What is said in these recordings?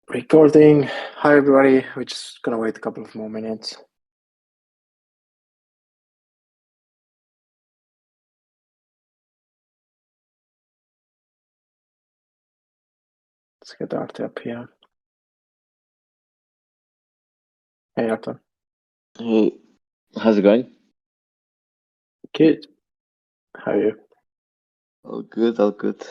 Recording. Hi, everybody. We're just gonna wait a couple of more minutes. Let's get Artie up here. Hey, Artie. Hey, how's it going? Good. How are you? All good, all good.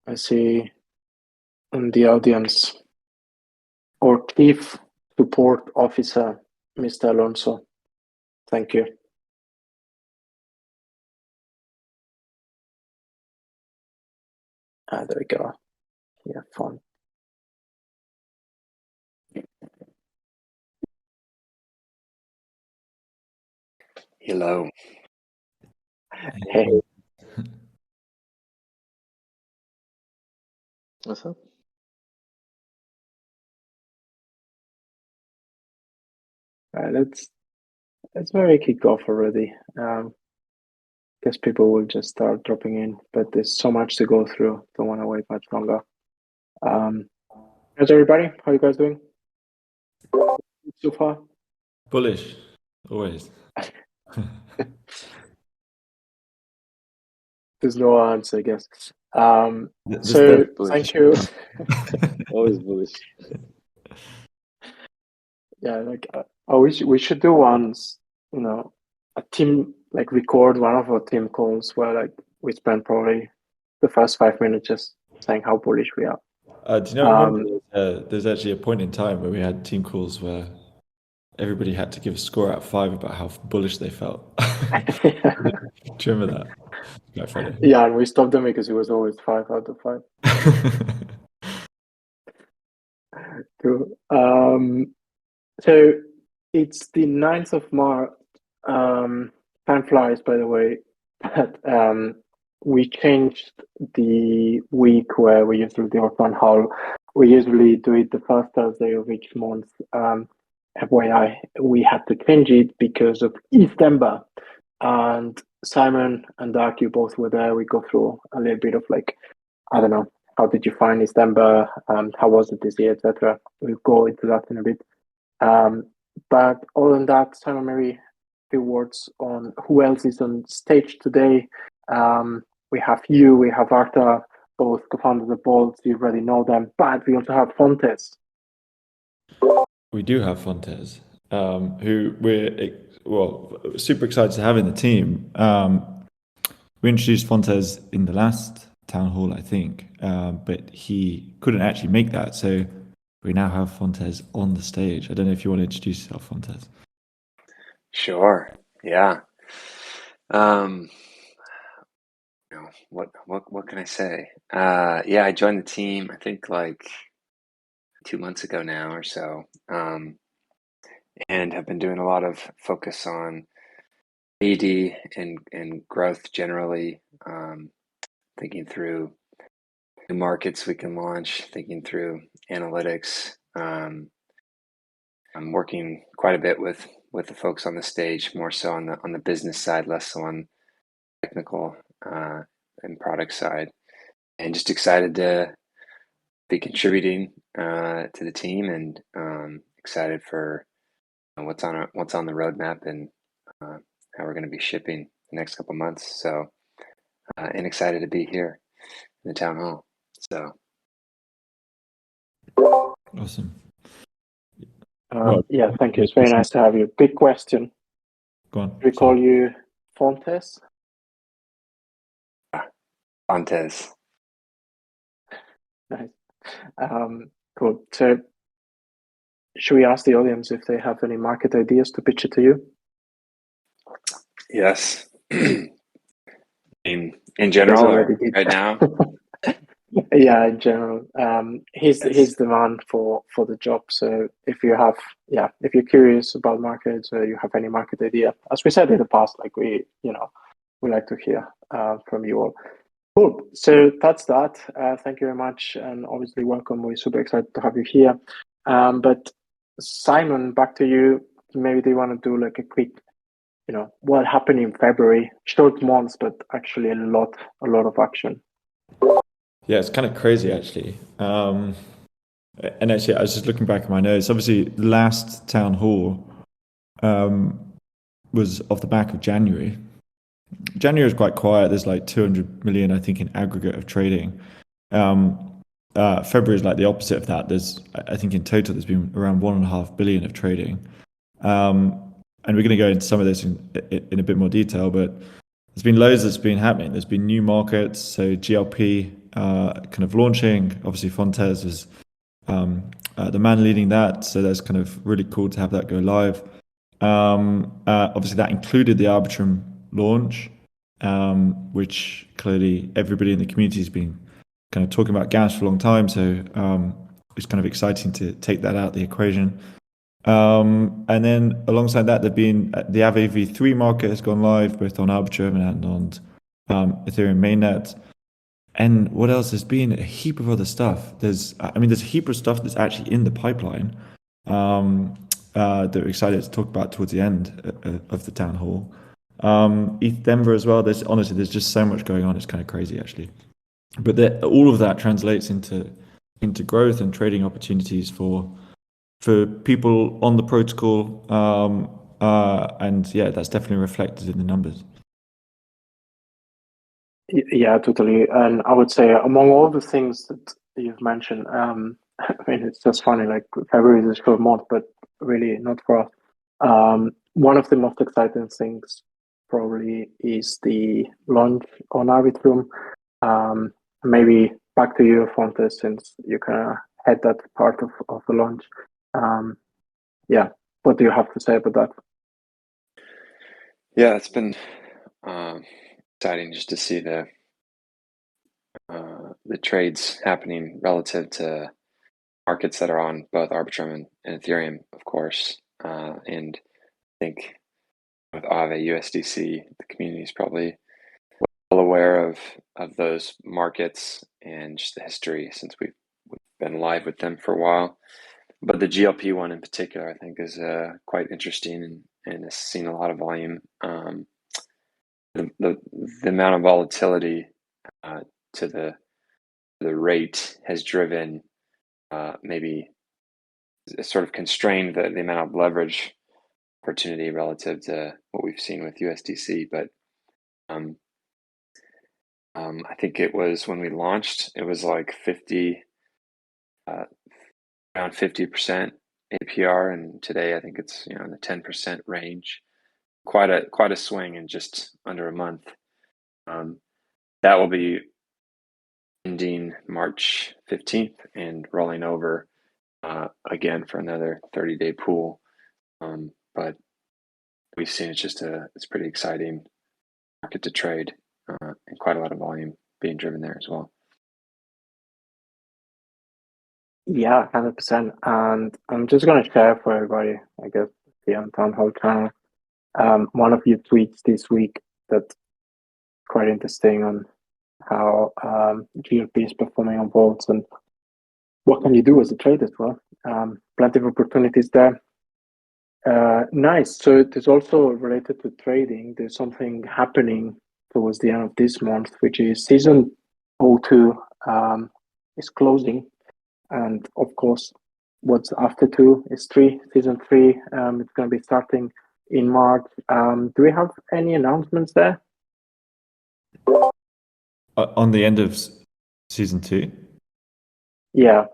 I see in the audience our Chief Support Officer, Mr. Alonso. Thank you. There we go. Yeah, fun. Hello. Hey. What's up? Let's maybe kick off already. Guess people will just start dropping in, but there's so much to go through. Don't want to wait much longer. How's everybody? How are you guys doing so far? Bullish, always. There's no answer, I guess. Just So bullish. thank you. Always bullish. Yeah, like we should do once, a team like record one of our team calls where like we spend probably the first 5 minutes just saying how bullish we are. Do you know? I remember there's actually a point in time where we had team calls where everybody had to give a score out of 5 about how bullish they felt. Do you remember that? Quite funny. Yeah, and we stopped them because it was always 5 out of 5. Cool. So it's the 9th of March. Time flies, by the way. But we changed the week where we usually do our town hall. We usually do it the first Thursday of each month. FYI, we had to change it because of Easter. And Simon and Dark, you both were there. We go through a little bit of like, I don't know, how did you find Easter? How was it this year, etc. We'll go into that in a bit. But other than that, Simon, maybe a few words on who else is on stage today. We have you, we have Arta, both co-founders of Voltz. You already know them, but we also have Fontes. We do have Fontes, who we're super excited to have in the team. We introduced Fontes in the last town hall, I think, but he couldn't actually make that, so we now have Fontes on the stage. I don't know if you want to introduce yourself, Fontes. Sure. Yeah. What can I say? Yeah, I joined the team, I think like 2 months ago now or so. And have been doing a lot of focus on AD and growth generally, thinking through new markets we can launch, thinking through analytics. I'm working quite a bit with the folks on the stage, more so on the business side, less so on technical and product side, and just excited to be contributing to the team, and excited for what's on the roadmap, and how we're going to be shipping the next couple months. So, and excited to be here in the town hall. So, Awesome. Yeah, thank you. It's very nice to have you. Big question. Go on. We call you Fontes. Fontes. Nice. Cool. So, should we ask the audience if they have any market ideas to pitch it to you? Yes. in general, or right now? Yeah, in general. He's the man for the job. So if you have, if you're curious about markets or you have any market idea, as we said in the past, like we like to hear from you all. Cool. So that's that. Thank you very much, and obviously welcome. We're super excited to have you here. But Simon, back to you. Maybe they want to do like a quick, what happened in February? Short months, but actually a lot of action. Yeah, it's kind of crazy actually. And actually, I was just looking back at my notes. Obviously, the last town hall was off the back of January. January was quite quiet. There's like 200 million, I think, in aggregate of trading. February is like the opposite of that. I think in total, there's been around 1.5 billion of trading. And we're going to go into some of this in a bit more detail, but there's been loads that's been happening. There's been new markets, so GLP kind of launching. Obviously, Voltz was the man leading that, so that's kind of really cool to have that go live. Obviously, that included the Arbitrum launch, which clearly everybody in the community has been kind of talking about gas for a long time, so it's kind of exciting to take that out of the equation. And then alongside that, there've been the Aave v3 market has gone live both on Arbitrum and on Ethereum mainnet. And what else? There's been a heap of other stuff. There's a heap of stuff that's actually in the pipeline that we're excited to talk about towards the end of the town hall. ETH Denver as well. There's just so much going on. It's kind of crazy actually. But all of that translates into growth and trading opportunities for people on the protocol. And yeah, that's definitely reflected in the numbers. Yeah, totally. And I would say among all the things that you've mentioned, it's just funny, like February is a short month, but really not for us. One of the most exciting things probably is the launch on Arbitrum. Maybe back to you, Fontes, since you kind of had that part of the launch. Yeah, what do you have to say about that? Yeah, it's been exciting just to see the trades happening relative to markets that are on both Arbitrum and Ethereum, of course. And I think with Aave USDC, the community is probably well aware of those markets and just the history since we've been live with them for a while. But the GLP one in particular, I think, is quite interesting and has seen a lot of volume. The amount of volatility to the rate has driven maybe sort of constrained the amount of leverage opportunity relative to what we've seen with USDC. But I think it was when we launched, it was like around 50% APR, and today I think it's in the 10% range. Quite a swing in just under a month. That will be ending March 15th and rolling over again for another 30-day pool. But we've seen it's pretty exciting market to trade and quite a lot of volume being driven there as well. Yeah, 100%. And I'm just going to share for everybody, I guess, the Town Hall channel. One of your tweets this week that's quite interesting on how GLP is performing on Voltz and what can you do as a trader as well. Plenty of opportunities there. Nice. So there's also related to trading, there's something happening towards the end of this month, which is season 02 is closing. And of course, what's after 2 is 3, season 3. It's going to be starting in March. Do we have any announcements there? On the end of season 2? Yeah.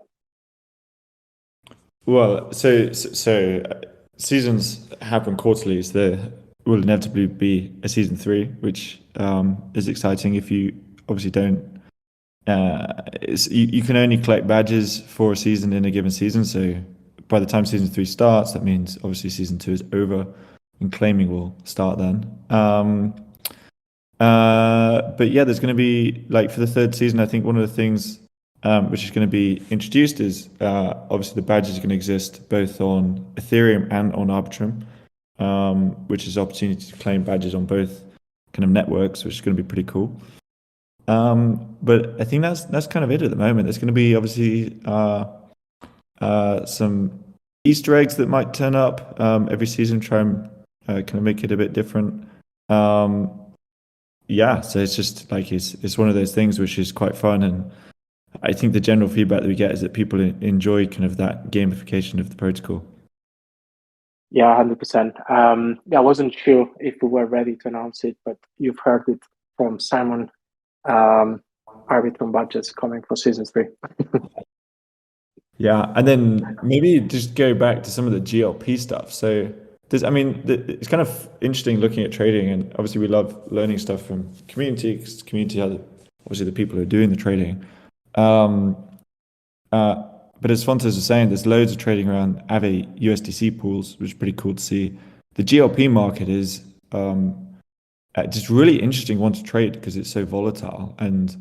Well, so seasons happen quarterly, so there will inevitably be a season 3, which is exciting. If you obviously don't, you can only collect badges for a season in a given season. So by the time season 3 starts, that means obviously season 2 is over, and claiming will start then. But yeah, there's going to be, like, for the 3rd season, I think one of the things which is going to be introduced is obviously the badges are going to exist both on Ethereum and on Arbitrum, which is the opportunity to claim badges on both kind of networks, which is going to be pretty cool. But I think that's kind of it at the moment. There's going to be obviously some Easter eggs that might turn up every season, try and kind of make it a bit different. Yeah, so it's just like it's one of those things which is quite fun, and I think the general feedback that we get is that people enjoy kind of that gamification of the protocol. Yeah, 100%. I wasn't sure if we were ready to announce it, but you've heard it from Simon. Arbitrum budgets coming for season 3. Yeah, and then maybe just go back to some of the GLP stuff. So it's kind of interesting looking at trading, and obviously we love learning stuff from community, because community are obviously the people who are doing the trading. But as Fontes was saying, there's loads of trading around Aave USDC pools, which is pretty cool to see. The GLP market is just really interesting one to trade because it's so volatile, and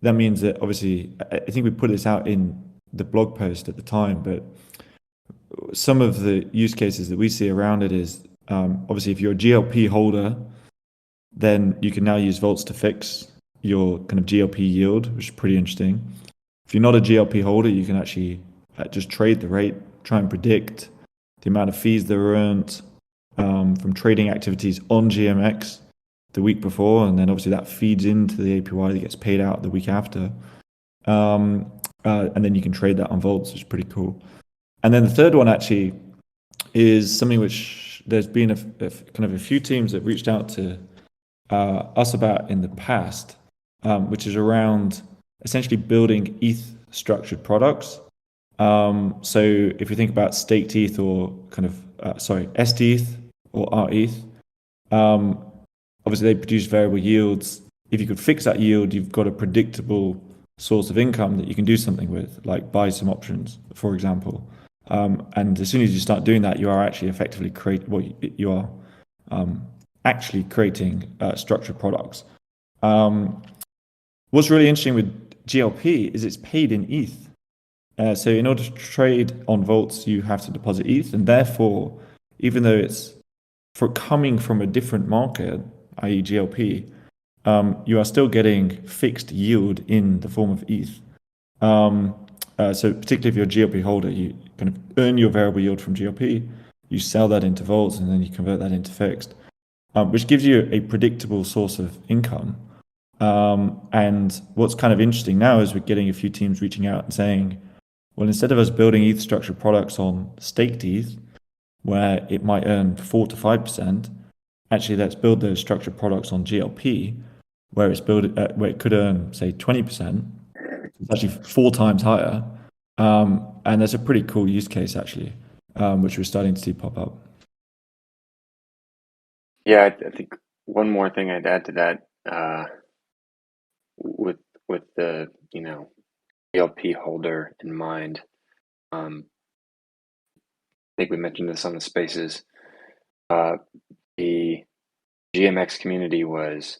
that means that obviously I think we put this out in the blog post at the time, but some of the use cases that we see around it is obviously if you're a GLP holder, then you can now use Voltz to fix your kind of GLP yield, which is pretty interesting. If you're not a GLP holder, you can actually just trade the rate, try and predict the amount of fees that were earned from trading activities on GMX the week before, and then obviously that feeds into the APY that gets paid out the week after. And then you can trade that on Voltz, which is pretty cool. And then the third one actually is something which there's been a few teams that reached out to us about in the past, which is around essentially building ETH structured products. So if you think about staked ETH or STETH or RETH, obviously they produce variable yields. If you could fix that yield, you've got a predictable source of income that you can do something with, like buy some options, for example. And as soon as you start doing that, you are actually effectively actually creating structured products. What's really interesting with GLP is it's paid in ETH. So in order to trade on Voltz, you have to deposit ETH, and therefore, even though it's coming from a different market, i.e. GLP, you are still getting fixed yield in the form of ETH. So particularly if you're a GLP holder, you kind of earn your variable yield from GLP, you sell that into Voltz, and then you convert that into fixed, which gives you a predictable source of income. And what's kind of interesting now is we're getting a few teams reaching out and saying, well, instead of us building ETH structured products on staked ETH, where it might earn 4 to 5%, actually let's build those structured products on GLP, where where it could earn, say, 20%. It's actually 4 times higher. And that's a pretty cool use case, actually, which we're starting to see pop up. Yeah, I think one more thing I'd add to that, with the GLP holder in mind. I think we mentioned this on the spaces. The GMX community was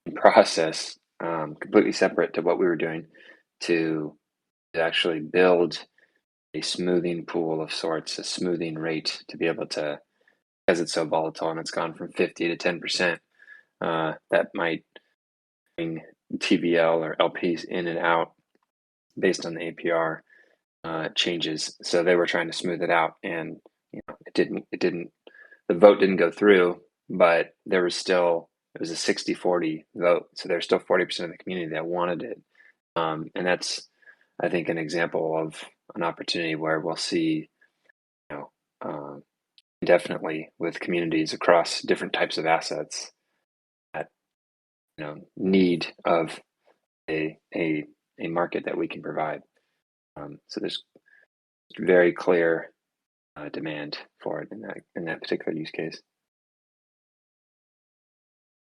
in process, completely separate to what we were doing, to actually build a smoothing pool of sorts, a smoothing rate to be able to, because it's so volatile and it's gone from 50 to 10%, that might bring TVL or LPs in and out based on the APR changes. So they were trying to smooth it out, and it didn't. The vote didn't go through, but it was a 60-40 vote. So there's still 40% of the community that wanted it, and that's, I think, an example of an opportunity where we'll see, definitely with communities across different types of assets, that need of a market that we can provide. So there's very clear demand for it in that particular use case.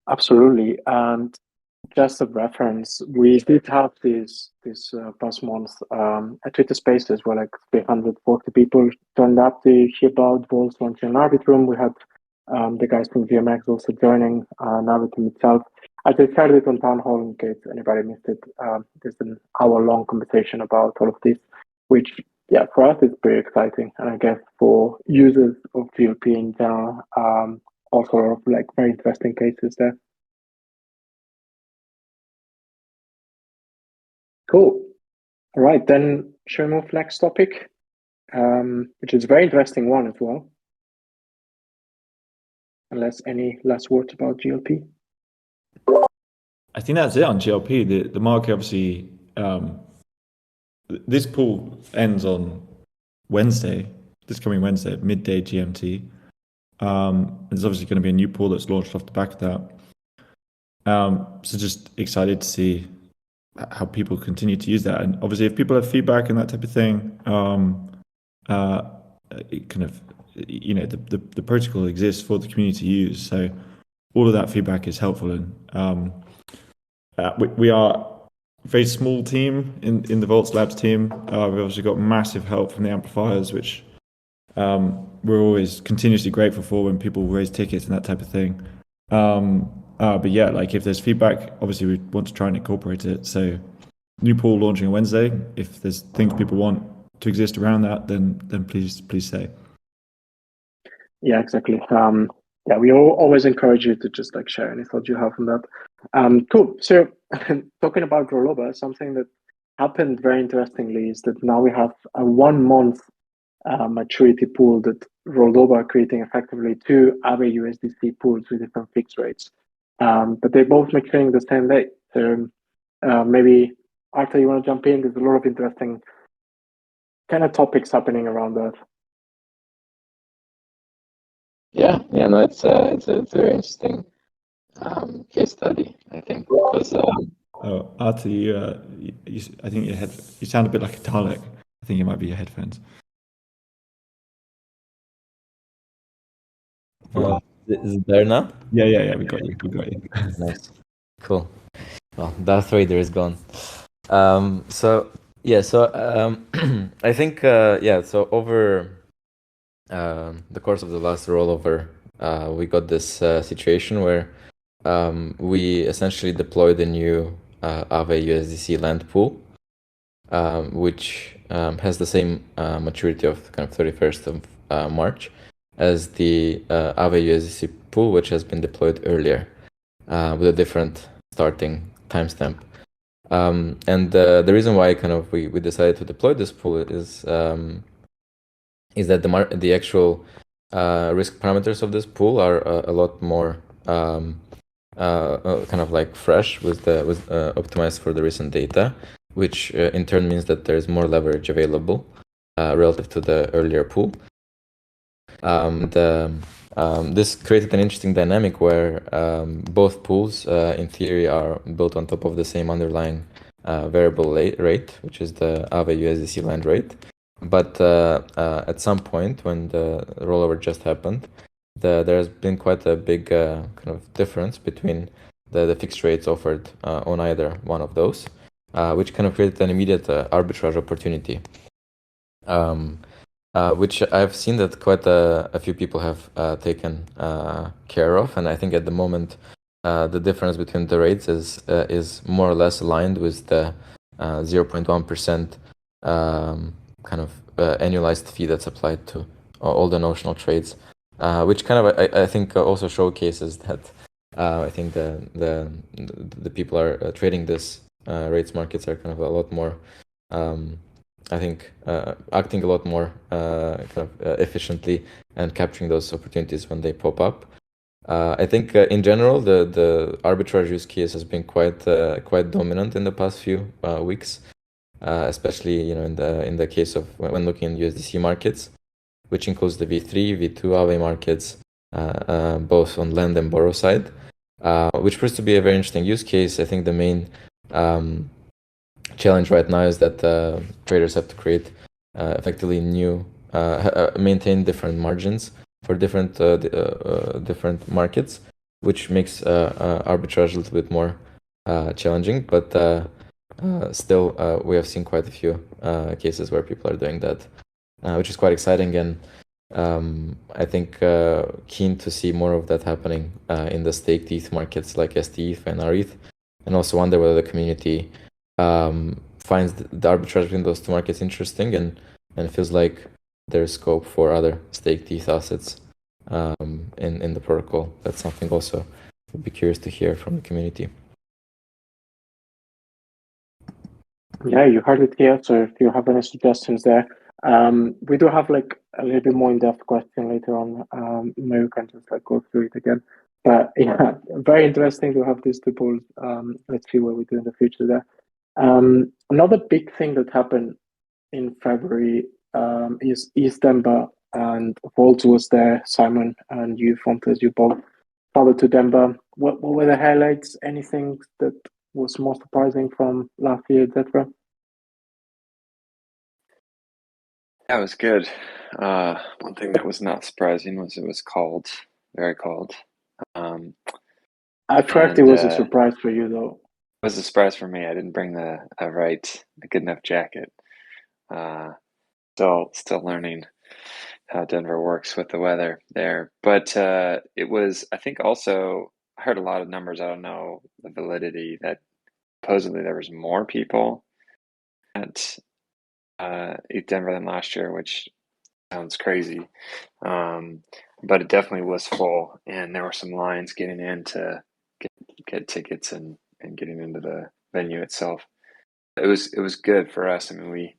Absolutely. And just a reference, we did have this past month a Twitter Spaces where like 340 people turned up to hear about Voltz launching an Arbitrum. We had the guys from VMX also joining an Arbitrum itself. I just shared it on Town Hall in case anybody missed it. There's an hour-long conversation about all of this, which, yeah, for us, it's pretty exciting. And I guess for users of GLP in general, also like very interesting cases there. Cool. All right, then should we move next topic, which is a very interesting one as well. Unless any last words about GLP. I think that's it on GLP. The market obviously, this pool ends on Wednesday, this coming Wednesday, midday GMT. There's obviously going to be a new pool that's launched off the back of that. So just excited to see how people continue to use that. And obviously, if people have feedback and that type of thing, it kind of, the protocol exists for the community to use. So all of that feedback is helpful. And we are a very small team in the Voltz Labs team. We've obviously got massive help from the amplifiers, which we're always continuously grateful for when people raise tickets and that type of thing. But yeah, like if there's feedback, obviously we want to try and incorporate it. So new pool launching on Wednesday. If there's things people want to exist around that, then please say. Yeah, exactly. Yeah, we always encourage you to just like share any thoughts you have on that. Cool. So talking about rollover, something that happened very interestingly is that now we have a 1 month maturity pool that rolled over, creating effectively two Aave USDC pools with different fixed rates. But they're both maturing the same day. So maybe Arthur, you want to jump in? There's a lot of interesting kind of topics happening around that. Yeah, no, it's a very interesting case study, I think, because Oh, Arthur, I think you sound a bit like a Dalek. I think it might be your headphones. Is it there now? Yeah, we got you. Nice, cool. Well, Darth Vader is gone. I think so over the course of the last rollover, we got this situation where we essentially deployed a new Aave USDC land pool, which has the same maturity of kind of 31st of March as the Aave USDC pool, which has been deployed earlier with a different starting timestamp. And the reason why kind of we decided to deploy this pool is that the actual risk parameters of this pool are a lot more kind of like fresh with optimized for the recent data, which in turn means that there's more leverage available relative to the earlier pool. This created an interesting dynamic where both pools, in theory, are built on top of the same underlying variable rate, which is the Aave USDC land rate. But at some point, when the rollover just happened, there has been quite a big kind of difference between the fixed rates offered on either one of those, which kind of created an immediate arbitrage opportunity. Which I've seen that quite a few people have taken care of, and I think at the moment the difference between the rates is more or less aligned with the 0.1% kind of annualized fee that's applied to all the notional trades, which kind of I think also showcases that I think the people are trading this rates markets are kind of a lot more. I think acting a lot more kind of efficiently and capturing those opportunities when they pop up. I think in general the arbitrage use case has been quite dominant in the past few weeks, especially in the case of when looking at USDC markets, which includes the V3, V2 Aave markets, both on lend and borrow side, which proves to be a very interesting use case. I think the main challenge right now is that traders have to create effectively new maintain different margins for different markets, which makes arbitrage a little bit more challenging, but still we have seen quite a few cases where people are doing that, which is quite exciting, and I think keen to see more of that happening in the staked ETH markets like STETH and RETH, and also wonder whether the community finds the arbitrage between those two markets interesting and feels like there's scope for other staked ETH assets in the protocol. That's something also would be curious to hear from the community. Yeah, you heard it here. So if you have any suggestions there, we do have like a little bit more in-depth question later on. Maybe we can just like go through it again. But yeah, very interesting to have these two polls. Let's see what we do in the future there. Another big thing that happened in February is East Denver, and Voltz was there. Simon and you, Fontes, you both traveled to Denver. What were the highlights? Anything that was more surprising from last year, etc.? That was good. One thing that was not surprising was it was cold, very cold. At first, it And was a surprise for you, though. it was a surprise for me. I didn't bring a good enough jacket. Still learning how Denver works with the weather there. But it was, I think also, I heard a lot of numbers. I don't know the validity that supposedly there was more people at East Denver than last year, which sounds crazy. But it definitely was full, and there were some lines getting in to get tickets and getting into the venue itself. It was good for us. I mean, we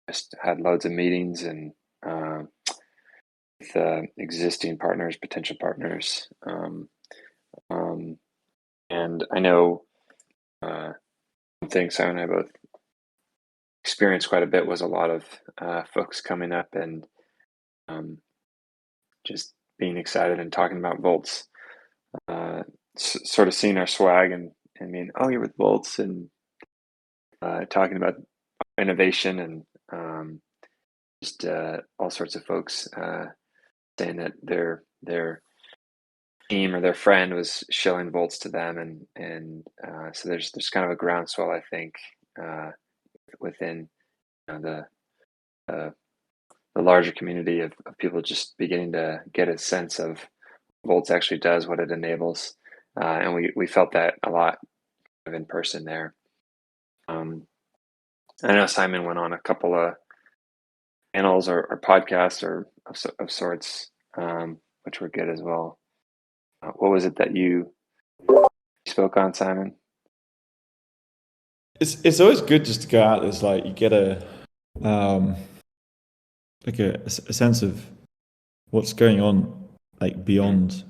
just had loads of meetings and with existing partners, potential partners, and I know one thing Simon and I both experienced quite a bit was a lot of folks coming up and just being excited and talking about Voltz, sort of seeing our swag and being, oh, you're with Voltz, and talking about innovation and just all sorts of folks saying that their team or their friend was showing Voltz to them, and so there's kind of a groundswell, I think, within the larger community of people just beginning to get a sense of Voltz actually does, what it enables, and we felt that a lot in person there. I know Simon went on a couple of panels or podcasts or of sorts, which were good as well. What was it that you spoke on, Simon? It's always good just to go out. There's like you get a like a sense of what's going on like beyond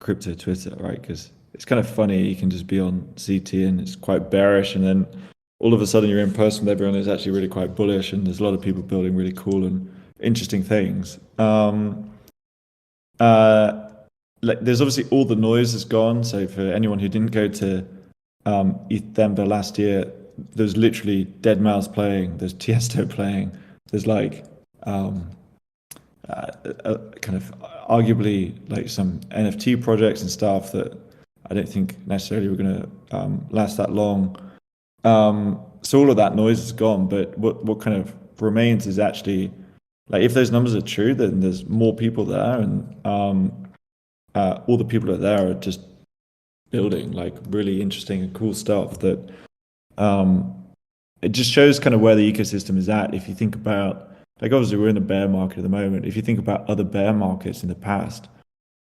crypto Twitter, right? Because it's kind of funny. You can just be on CT and it's quite bearish, and then all of a sudden you're in person with everyone who's actually really quite bullish, and there's a lot of people building really cool and interesting things. Like there's obviously all the noise is gone. So for anyone who didn't go to ETH Denver last year, there's literally Dead Mouse playing, there's Tiesto playing, there's like kind of arguably like some NFT projects and stuff that I don't think necessarily were going to last that long. So all of that noise is gone, but what kind of remains is actually like if those numbers are true, then there's more people there, and all the people that are there are just building like really interesting and cool stuff that it just shows kind of where the ecosystem is at. If you think about, like, obviously we're in a bear market at the moment. If you think about other bear markets in the past,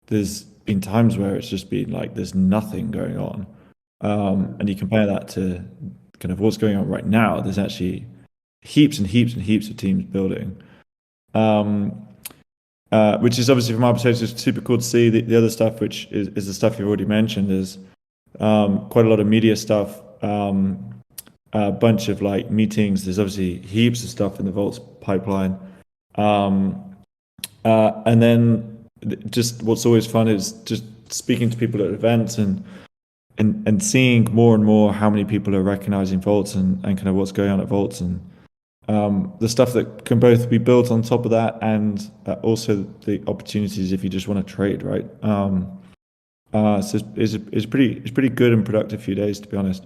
there's been times where it's just been like there's nothing going on, and you compare that to kind of what's going on right now. There's actually heaps and heaps and heaps of teams building, which is obviously from our perspective super cool to see. The other stuff, which is the stuff you've already mentioned, is quite a lot of media stuff, a bunch of like meetings. There's obviously heaps of stuff in the Voltz pipeline, and then just what's always fun is just speaking to people at events and seeing more and more how many people are recognizing Voltz and kind of what's going on at Voltz, and the stuff that can both be built on top of that, and also the opportunities if you just want to trade, right? So it's pretty good and productive few days, to be honest.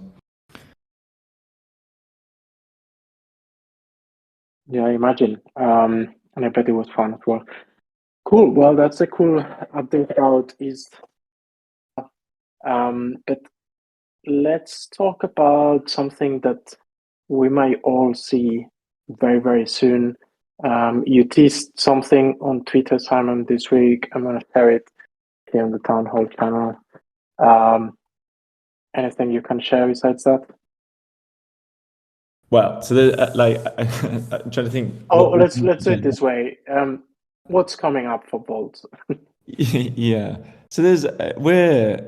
Yeah, I imagine. And I bet it was fun as well. Cool. Well, that's a cool update about East. But let's talk about something that we might all see very, very soon. You teased something on Twitter, Simon, this week. I'm going to share it here on the Town Hall channel. Anything you can share besides that? Well, so I'm trying to think. Let's do it this way. What's coming up for Voltz? Yeah. So there's we're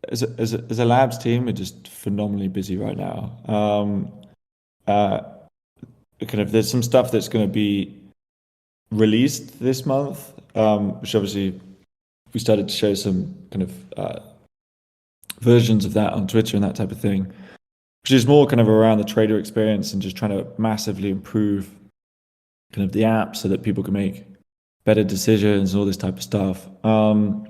as a labs team, we're just phenomenally busy right now. There's some stuff that's going to be released this month, which obviously we started to show some kind of versions of that on Twitter and that type of thing, which is more kind of around the trader experience and just trying to massively improve kind of the app so that people can make better decisions and all this type of stuff. So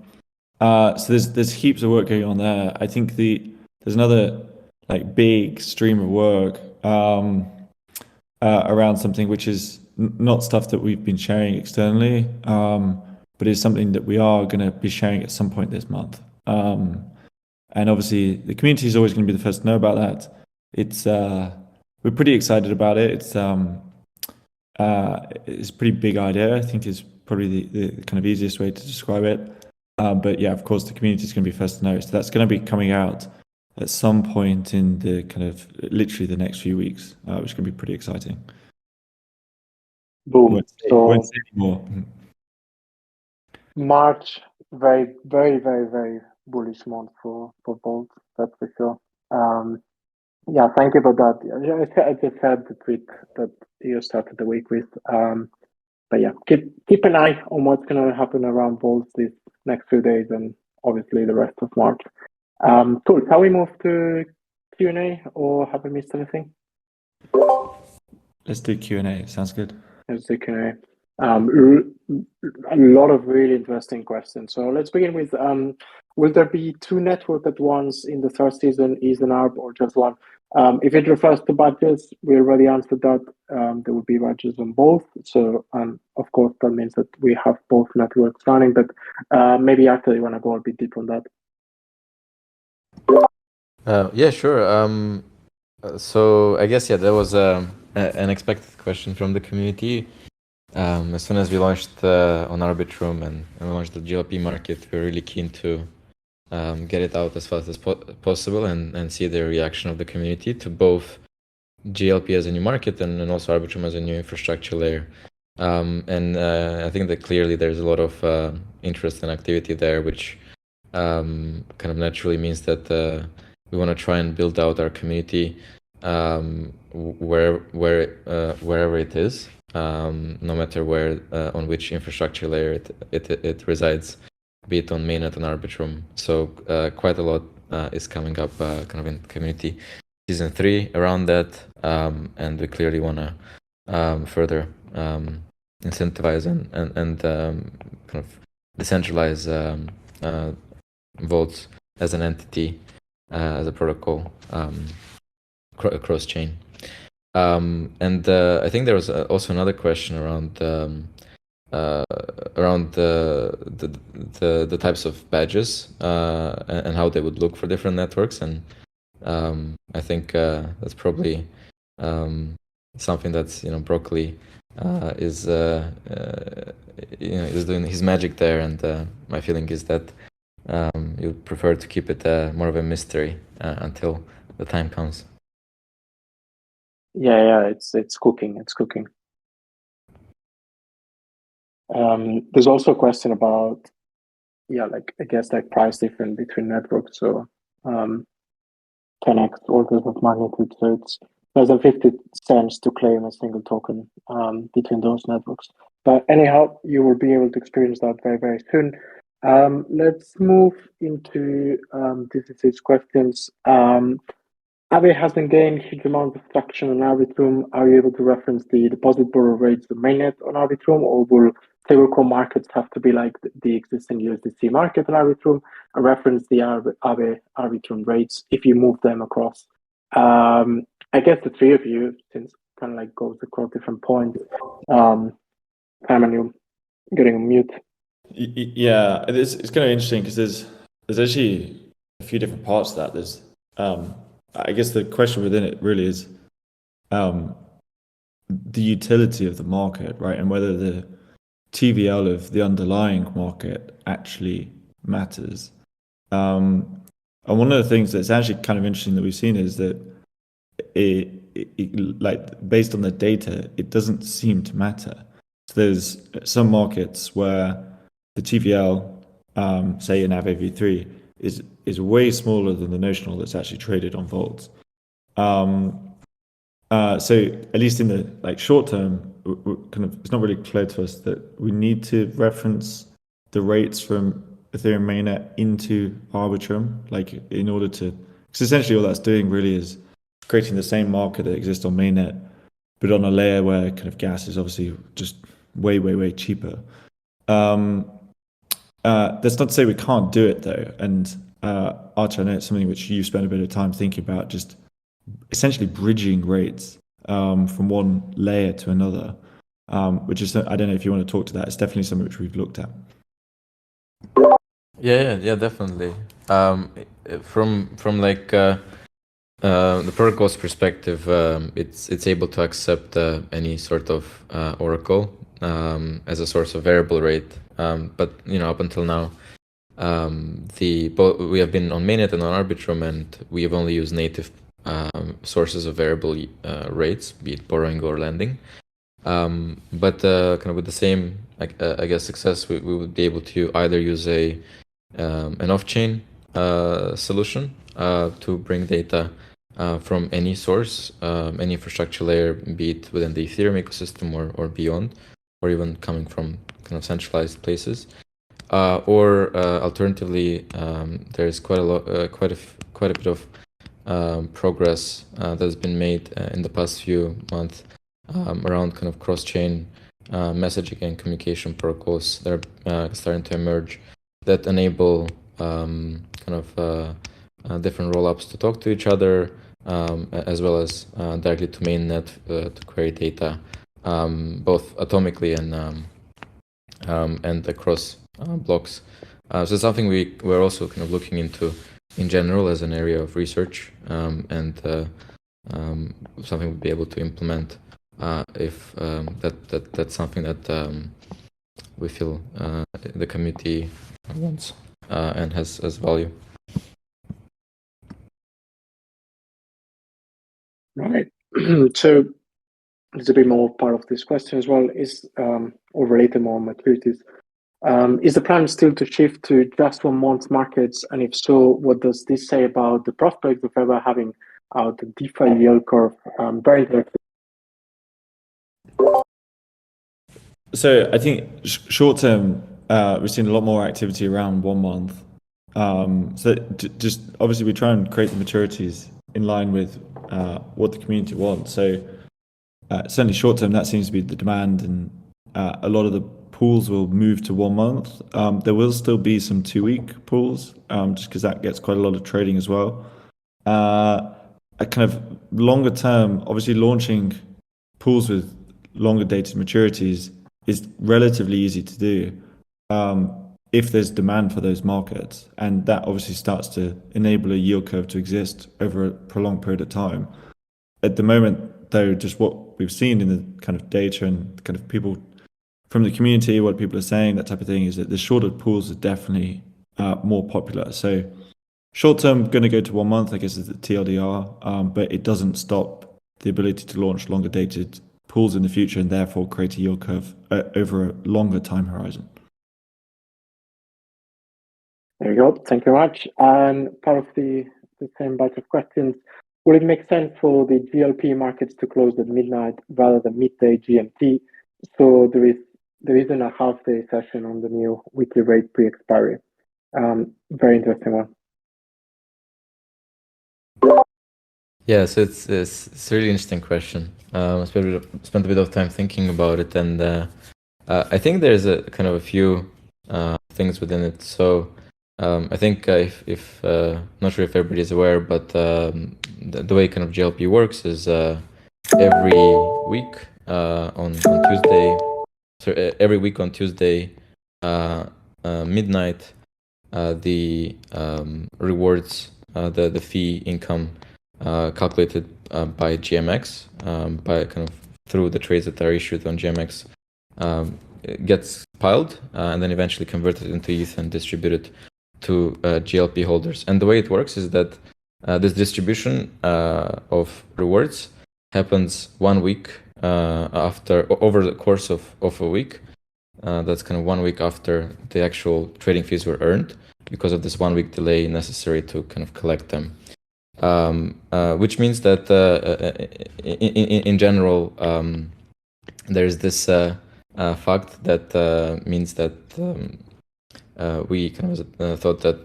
there's heaps of work going on there. I think there's another like big stream of work around something which is not stuff that we've been sharing externally, but is something that we are going to be sharing at some point this month. And obviously, the community is always going to be the first to know about that. It's we're pretty excited about it. It's a pretty big idea. I think is probably the kind of easiest way to describe it. But yeah, of course, the community is going to be first to know. So that's going to be coming out at some point in the kind of literally the next few weeks, which is going to be pretty exciting. Boom. Won't say more. March, very, very, very, very bullish month for Voltz, that's for sure. Yeah, thank you for that. I just had the tweet that you started the week with. But yeah, keep an eye on what's going to happen around Voltz these next few days and obviously the rest of March. Cool. Shall we move to Q&A or have I missed anything? Let's do Q&A. Sounds good. Let's do Q&A. A lot of really interesting questions. So let's begin with, will there be two networks at once in the third season, East and Arb, or just one? If it refers to badges, we already answered that. There will be badges on both. So, of course, that means that we have both networks running, but maybe actually you want to go a bit deep on that. Yeah, sure. So I guess, that was an expected question from the community. As soon as we launched on Arbitrum and launched the GLP market, we're really keen to get it out as fast as possible and see the reaction of the community to both GLP as a new market and also Arbitrum as a new infrastructure layer. And I think that clearly there's a lot of interest and activity there, which kind of naturally means that we want to try and build out our community wherever it is, no matter where on which infrastructure layer it resides, be it on mainnet and Arbitrum. So quite a lot is coming up kind of in community season 3 around that, and we clearly want to further incentivize and kind of decentralize Voltz as an entity, as a protocol across chain. And I think there was also another question around the types of badges and how they would look for different networks, and I think that's probably something that's Broccoli is is doing his magic there, and my feeling is that you prefer to keep it more of a mystery until the time comes. Yeah, it's cooking. It's cooking. There's also a question about, I guess price difference between networks. So 10x orders of magnitude. So it's less than 50 cents to claim a single token between those networks. But anyhow, you will be able to experience that very, very soon. Let's move into DCC's questions. Aave has been gaining huge amount of traction on Arbitrum. Are you able to reference the deposit borrow rates, the mainnet on Arbitrum, or will stablecoin markets have to be like the existing USDC market on Arbitrum and reference the Aave Arbitrum rates if you move them across? I guess the three of you, since kind of goes across different points. Simon, you're getting on mute. Yeah, it's kind of interesting because there's actually a few different parts to that. There's I guess the question within it really is the utility of the market, right? And whether the TVL of the underlying market actually matters. And one of the things that's actually kind of interesting that we've seen is that like based on the data, it doesn't seem to matter. So there's some markets where the TVL, say in AVV3, is way smaller than the notional that's actually traded on Voltz. So at least in the short term, kind of it's not really clear to us that we need to reference the rates from Ethereum mainnet into Arbitrum, in order to, because essentially all that's doing really is creating the same market that exists on mainnet, but on a layer where kind of gas is obviously just way, way, way cheaper. That's not to say we can't do it though. And Archer, I know it's something which you spent a bit of time thinking about, just essentially bridging rates from one layer to another, which is, I don't know if you want to talk to that. It's definitely something which we've looked at. Yeah, definitely. From the protocol's perspective, it's able to accept any sort of oracle as a source of variable rate. But up until now, we have been on mainnet and on Arbitrum, and we have only used native sources of variable rates, be it borrowing or lending. But kind of with the same, I guess, success, we would be able to either use an off-chain solution to bring data from any source, any infrastructure layer, be it within the Ethereum ecosystem or beyond, or even coming from kind of centralized places. Or alternatively, there's quite a bit of progress that has been made in the past few months around kind of cross-chain messaging and communication protocols that are starting to emerge that enable different rollups to talk to each other, as well as directly to mainnet to query data, both atomically and across blocks. So it's something we're also kind of looking into in general as an area of research, and something we'll be able to implement if that's something that we feel the community wants and has value. Right. So there's a bit more part of this question as well, is or related more on maturities. Is the plan still to shift to just 1 month markets? And if so, what does this say about the prospect of ever having the DeFi yield curve very directly? So I think short term, we've seen a lot more activity around 1 month. So just obviously we try and create the maturities in line with what the community wants. So certainly short term, that seems to be the demand, and a lot of the pools will move to 1 month. There will still be some 2-week pools, just because that gets quite a lot of trading as well. A kind of longer term, obviously launching pools with longer dated maturities is relatively easy to do if there's demand for those markets, and that obviously starts to enable a yield curve to exist over a prolonged period of time. At the moment, though, just what we've seen in the kind of data and kind of people from the community, what people are saying, that type of thing, is that the shorter pools are definitely more popular. So short term, going to go to 1 month, I guess, is the TLDR, but it doesn't stop the ability to launch longer dated pools in the future and therefore create a yield curve over a longer time horizon. There you go. Thank you very much. And part of the same batch of questions, would it make sense for the GLP markets to close at midnight rather than midday GMT? So there isn't a half-day session on the new weekly rate pre-expiry. Very interesting one. Yeah, so it's a really interesting question. I spent a bit of time thinking about it, and I think there's a kind of a few things within it. So I think if not sure if everybody's aware, but the way kind of GLP works is every week on Tuesday. So every week on Tuesday midnight, the rewards, the fee income calculated by GMX, by kind of through the trades that are issued on GMX, gets piled and then eventually converted into ETH and distributed to GLP holders. And the way it works is that this distribution of rewards happens 1 week over the course of a week. That's kind of 1 week after the actual trading fees were earned, because of this 1 week delay necessary to kind of collect them. Which means that in general, there's this fact that means that we kind of thought that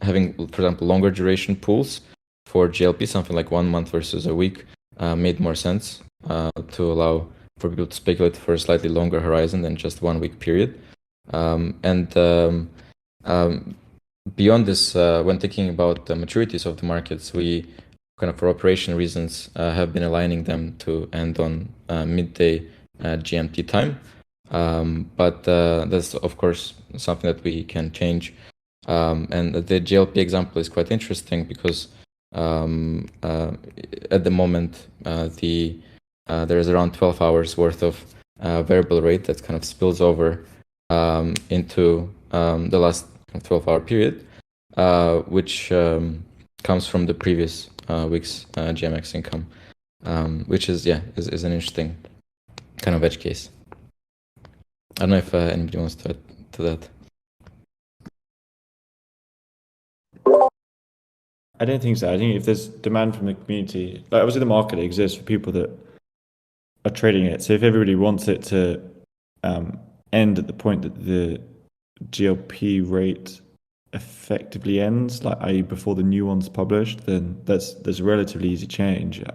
having, for example, longer duration pools for GLP, something like 1 month versus a week, made more sense to allow for people to speculate for a slightly longer horizon than just 1 week period. Beyond this, when thinking about the maturities of the markets, we kind of, for operation reasons, have been aligning them to end on midday GMT time. But that's, of course, something that we can change. And the GLP example is quite interesting because at the moment, there is around 12 hours worth of variable rate that kind of spills over into the last 12-hour period, which comes from the previous week's GMX income, which is an interesting kind of edge case. I don't know if anybody wants to add to that. I don't think so. I think if there's demand from the community, like obviously the market exists for people that are trading it. So if everybody wants it to end at the point that the GLP rate effectively ends, like i.e. before the new one's published, then there's a relatively easy change. It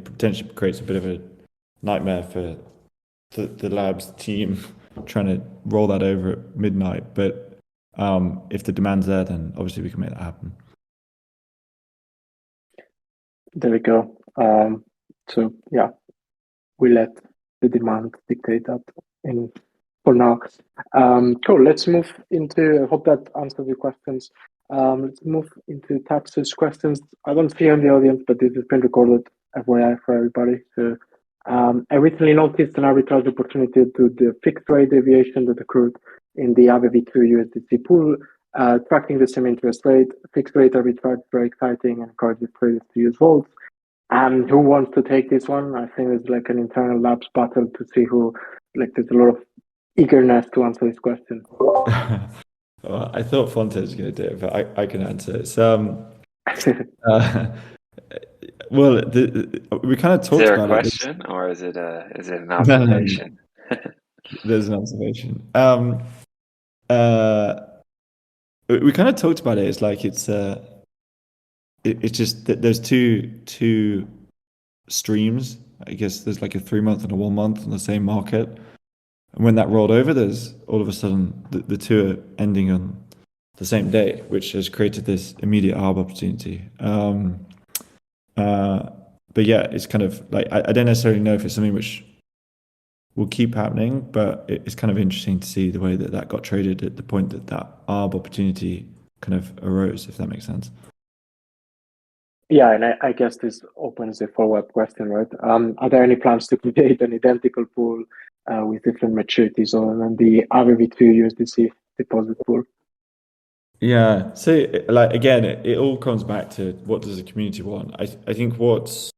potentially creates a bit of a nightmare for the labs team trying to roll that over at midnight. But if the demand's there, then obviously we can make that happen. There we go. So yeah, we let the demand dictate that for now. Cool. Let's move into. I hope that answers your questions. Let's move into taxes questions. I don't see on the audience, but this has been recorded FYI for everybody. So I recently noticed an arbitrage opportunity to the fixed rate deviation that occurred in the AVV2 USDC pool, tracking the same interest rate. Fixed rate arbitrage, very exciting, and encourages traders to use Voltz. Who wants to take this one? I think it's like an internal labs battle to see who, like there's a lot of eagerness to answer this question. Well, I thought Fonte was going to do it, but I can answer it. Well, we kind of talked about it. Is there a question or is it an observation? No. There's an observation. We kind of talked about it. It's like it's just that there's two streams. I guess there's like a 3 month and a 1 month on the same market. And when that rolled over, there's all of a sudden the two are ending on the same day, which has created this immediate arb opportunity. But yeah, it's kind of like I don't necessarily know if it's something which will keep happening, but it's kind of interesting to see the way that got traded at the point that arb opportunity kind of arose, if that makes sense. Yeah, and I guess this opens a follow-up question, right? Are there any plans to create an identical pool with different maturities other than the AVV2 USDC deposit pool? Yeah, so like again, it all comes back to what does the community want. I think what's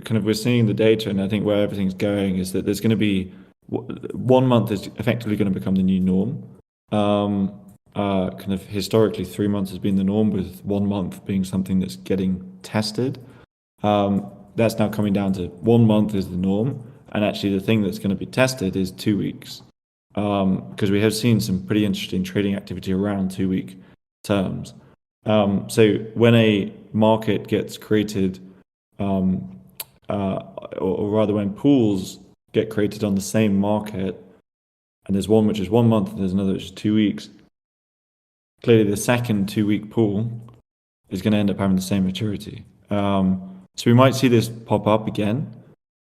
kind of we're seeing the data, and I think where everything's going is that there's going to be 1 month is effectively going to become the new norm. Kind of historically 3 months has been the norm, with 1 month being something that's getting tested. That's now coming down to 1 month is the norm, and actually the thing that's going to be tested is 2 weeks, because we have seen some pretty interesting trading activity around 2 week terms. So when a market gets created, or rather when pools get created on the same market, and there's one which is 1 month and there's another which is 2 weeks, clearly the second 2 week pool is going to end up having the same maturity. So we might see this pop up again.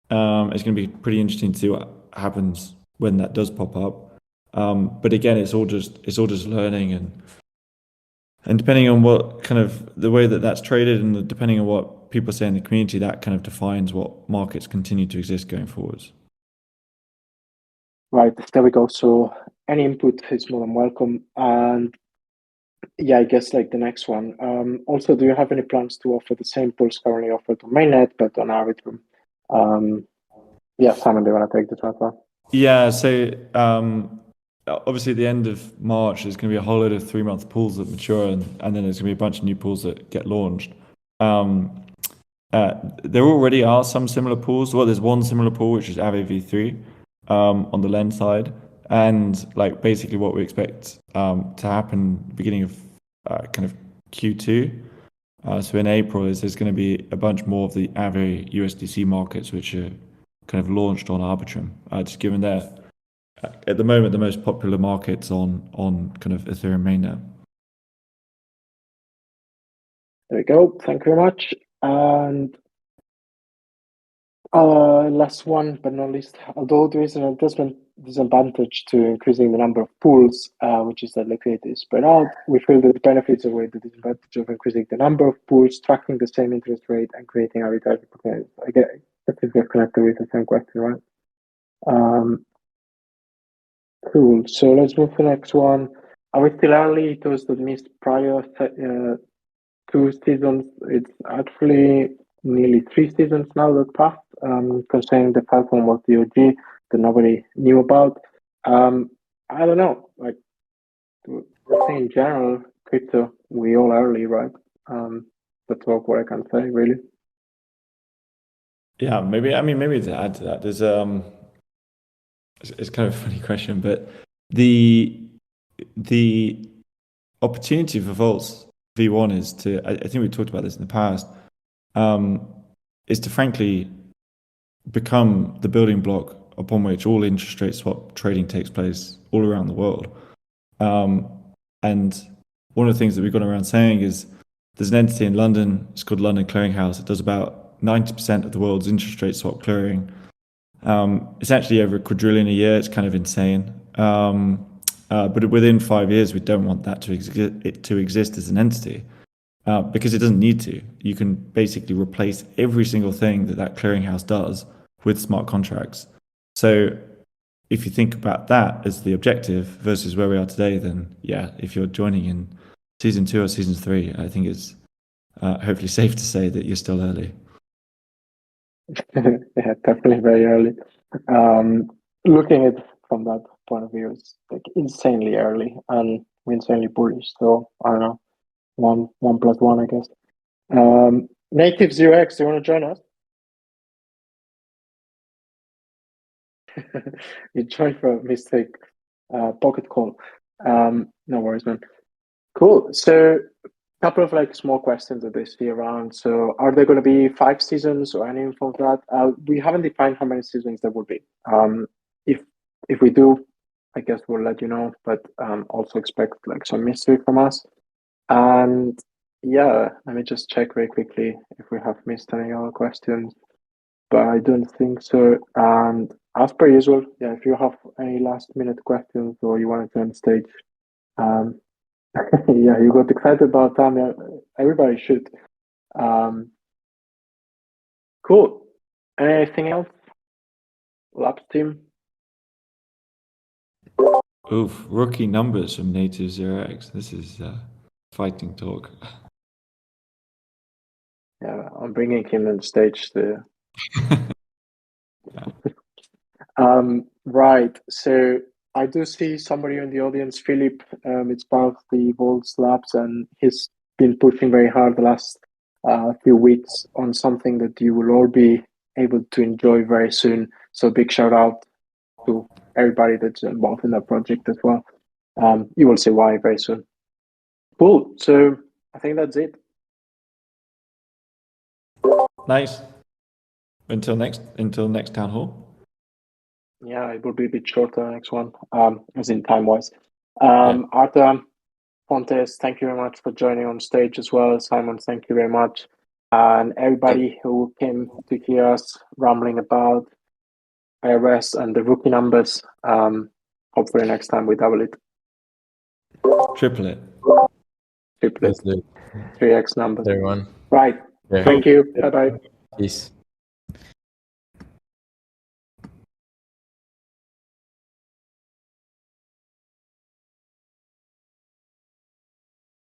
It's going to be pretty interesting to see what happens when that does pop up. But again, it's all just learning, and depending on what kind of the way that's traded, and depending on what people say in the community, that kind of defines what markets continue to exist going forwards. Right, there we go. So any input is more than welcome. And yeah, I guess like the next one. Also, do you have any plans to offer the same pools currently offered on mainnet but on Arbitrum? Yeah, Simon, do you want to take this one as well? Yeah, so obviously at the end of March, there's going to be a whole load of 3-month pools that mature, and then there's going to be a bunch of new pools that get launched. There already are some similar pools. Well, there's one similar pool, which is Aave V3 on the lend side. And like basically what we expect to happen beginning of kind of Q2. So in April is there's going to be a bunch more of the Aave USDC markets, which are kind of launched on Arbitrum, just given they're at the moment the most popular markets on kind of Ethereum mainnet. There we go. Thank you very much. And last one, but not least, although there is an disadvantage to increasing the number of pools, which is that liquidity is spread out, we feel that the benefits outweigh the disadvantage of increasing the number of pools, tracking the same interest rate, and creating arbitrage opportunities. I guess that is connected with the same question, right? Cool. So let's move to the next one. Are we still early? Those that missed prior 2 seasons, it's actually nearly 3 seasons now that passed, considering the platform was the OG that nobody knew about. I don't know, like, I think in general, crypto, we all early, right? That's all what I can say, really. Yeah, maybe to add to that, there's it's kind of a funny question, but the opportunity for Voltz V1 is to, I think we talked about this in the past, is to frankly become the building block upon which all interest rate swap trading takes place all around the world. And one of the things that we've gone around saying is there's an entity in London, it's called London Clearing House. It does about 90% of the world's interest rate swap clearing. It's actually over $1 quadrillion a year. It's kind of insane. But within 5 years, we don't want that to exist as an entity because it doesn't need to. You can basically replace every single thing that clearinghouse does with smart contracts. So if you think about that as the objective versus where we are today, then yeah, if you're joining in season 2 or season 3, I think it's hopefully safe to say that you're still early. Yeah, definitely very early. Looking at it from that point of view, it's like insanely early and we're insanely bullish. So I don't know, one plus one, I guess. Native 0x, do you want to join us? You joined for a mistake. Pocket call. No worries, man. Cool. So couple of like small questions that they see around. So are there going to be 5 seasons or any info of that? We haven't defined how many seasons there will be. If we do, I guess we'll let you know, but also expect like some mystery from us. And yeah, let me just check very quickly if we have missed any other questions, but I don't think so. And as per usual, yeah, if you have any last minute questions or you want to join the stage, yeah, you got excited about time. Yeah, everybody should. Cool. Anything else? Labs team? Oof, rookie numbers from Native 0x. This is fighting talk. Yeah, I'm bringing him on stage to. Right. So I do see somebody in the audience, Philip. It's part of the Voltz Labs, and he's been pushing very hard the last few weeks on something that you will all be able to enjoy very soon. So big shout out to everybody that's involved in that project as well. You will see why very soon. Cool. So I think that's it. Nice. Until next town hall. Yeah, it will be a bit shorter next one, as in time wise. Arthur, Fontes, thank you very much for joining on stage as well. Simon, thank you very much. And everybody who came to hear us rambling about IRS and the rookie numbers. Hopefully next time we double it. Triple it. 3x numbers. Everyone. Right. Yeah. Thank you. Bye-bye. Peace.